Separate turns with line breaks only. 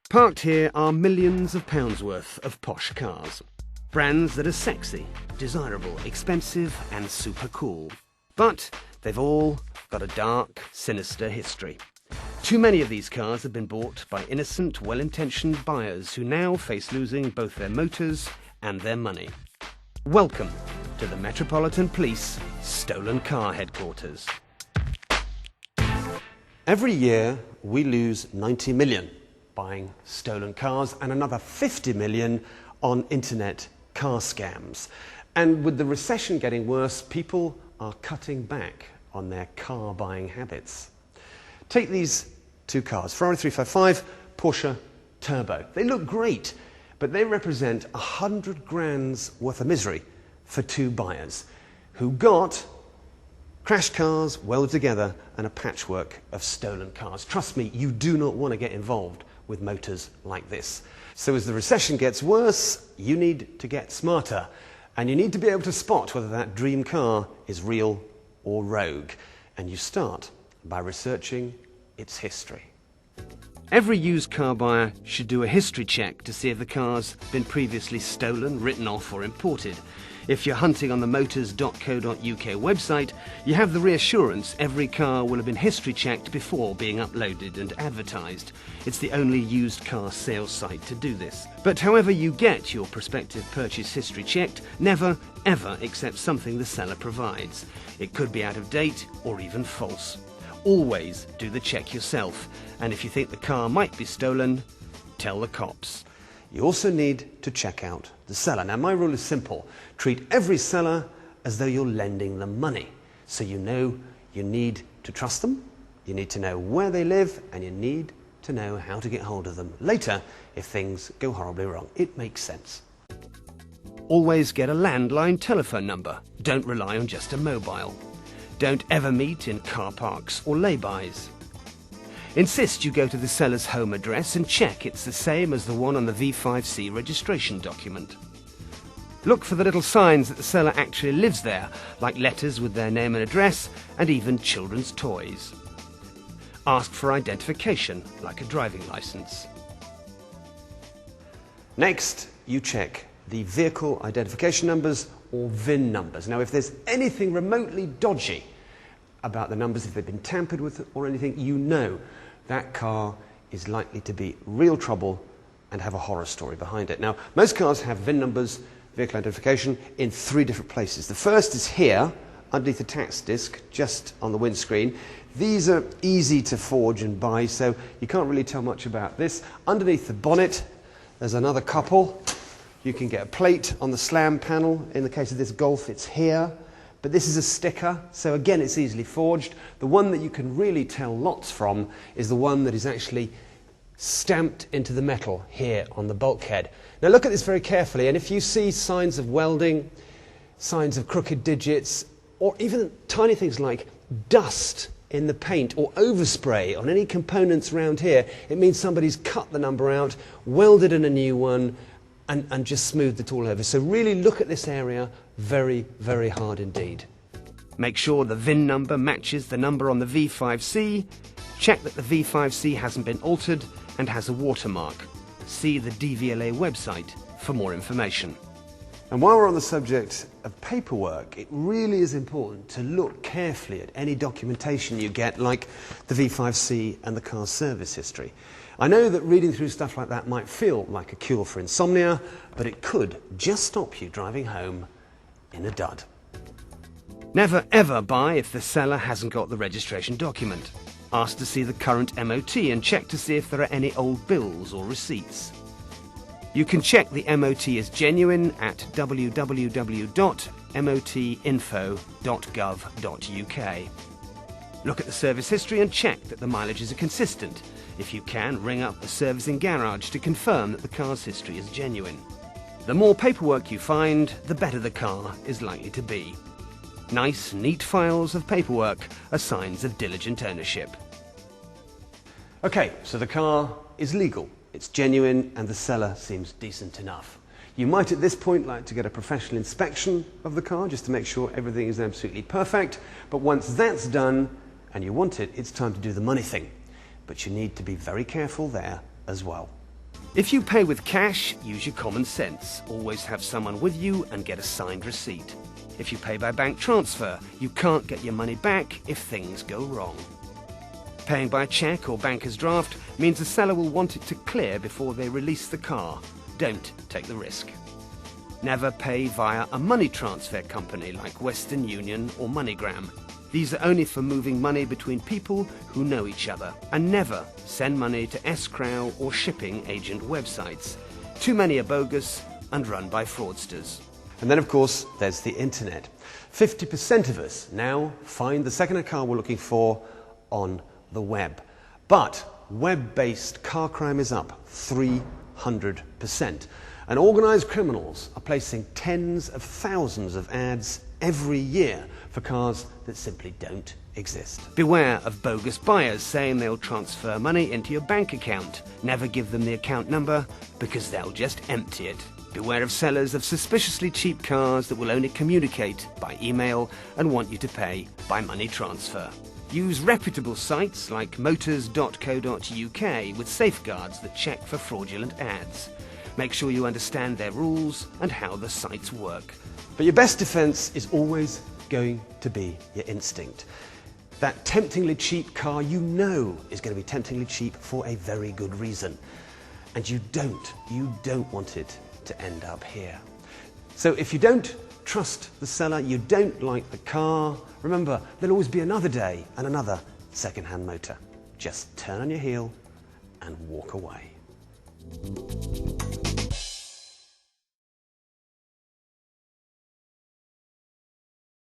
Parked here are millions of pounds worth of posh cars. Brands that are sexy, desirable, expensive and super cool. But they've all got a dark, sinister history. Too many of these cars have been bought by innocent, well-intentioned buyers who now face losing both their motors and their money. Welcome to the Metropolitan Police Stolen Car Headquarters. Every year we lose 90 million buying stolen cars and another 50 million on internet car scams. And with the recession getting worse, people are cutting back on their car buying habits. Take these two cars, Ferrari 355, Porsche Turbo. They look great, but they represent 100 grand's worth of misery for two buyers who got crashed cars welded together and a patchwork of stolen cars. Trust me, you do not want to get involved with motors like this. So as the recession gets worse, you need to get smarter, and you need to be able to spot whether that dream car is real or rogue. And you start by researching its history. Every used car buyer should do a history check to see if the car's been previously stolen, written off or imported. If you're hunting on the motors.co.uk website, you have the reassurance every car will have been history checked before being uploaded and advertised. It's the only used car sales site to do this. But however you get your prospective purchase history checked, never ever accept something the seller provides. It could be out of date or even false. Always do the check yourself, and if you think the car might be stolen, tell the cops. You also need to check out the seller. Now, my rule is simple. Treat every seller as though you're lending them money. So you know you need to trust them, you need to know where they live, and you need to know how to get hold of them later if things go horribly wrong. It makes sense. Always get a landline telephone number. Don't rely on just a mobile. Don't ever meet in car parks or lay-bys. Insist you go to the seller's home address and check it's the same as the one on the V5C registration document. Look for the little signs that the seller actually lives there, like letters with their name and address, and even children's toys. Ask for identification, like a driving license. Next, you check the vehicle identification numbers or VIN numbers. Now, if there's anything remotely dodgy about the numbers, if they've been tampered with or anything, you know that car is likely to be real trouble and have a horror story behind it. Now, most cars have VIN numbers, vehicle identification, in three different places. The first is here, underneath the tax disc, just on the windscreen. These are easy to forge and buy, so you can't really tell much about this. Underneath the bonnet, there's another couple. You can get a plate on the slam panel. In the case of this Golf, it's here. But this is a sticker, so again, it's easily forged. The one that you can really tell lots from is the one that is actually stamped into the metal here on the bulkhead. Now look at this very carefully, and if you see signs of welding, signs of crooked digits, or even tiny things like dust in the paint or overspray on any components around here, it means somebody's cut the number out, welded in a new one, and just smoothed it all over. So really look at this area very, very hard indeed. Make sure the VIN number matches the number on the V5C. Check that the V5C hasn't been altered and has a watermark. See the DVLA website for more information. And while we're on the subject of paperwork, it really is important to look carefully at any documentation you get, like the V5C and the car's service history. I know that reading through stuff like that might feel like a cure for insomnia, but it could just stop you driving home in a dud. Never ever buy if the seller hasn't got the registration document. Ask to see the current MOT and check to see if there are any old bills or receipts. You can check the MOT is genuine at www.motinfo.gov.uk. Look at the service history and check that the mileages are consistent. If you can, ring up the servicing garage to confirm that the car's history is genuine. The more paperwork you find, the better the car is likely to be. Nice, neat files of paperwork are signs of diligent ownership. Okay, so the car is legal, it's genuine, and the seller seems decent enough. You might at this point like to get a professional inspection of the car just to make sure everything is absolutely perfect, but once that's done and you want it, it's time to do the money thing. But you need to be very careful there as well.
If you pay with cash, use your common sense. Always have someone with you and get a signed receipt. If you pay by bank transfer, you can't get your money back if things go wrong. Paying by cheque or banker's draft means the seller will want it to clear before they release the car. Don't take the risk. Never pay via a money transfer company like Western Union or MoneyGram. These are only for moving money between people who know each other. And never send money to escrow or shipping agent websites. Too many are bogus and run by fraudsters.
And then, of course, there's the internet. 50% of us now find the second-hand car we're looking for on the web. But web-based car crime is up 300%. And organised criminals are placing tens of thousands of ads every year for cars that simply don't exist.
Beware of bogus buyers saying they'll transfer money into your bank account. Never give them the account number because they'll just empty it. Beware of sellers of suspiciously cheap cars that will only communicate by email and want you to pay by money transfer. Use reputable sites like motors.co.uk with safeguards that check for fraudulent ads. Make sure you understand their rules and how the sites work.
But your best defence is always going to be your instinct. That temptingly cheap car you know is going to be temptingly cheap for a very good reason. And you don't want it to end up here. So if you don't trust the seller, you don't like the car, remember, there'll always be another day and another second-hand motor. Just turn on your heel and walk away.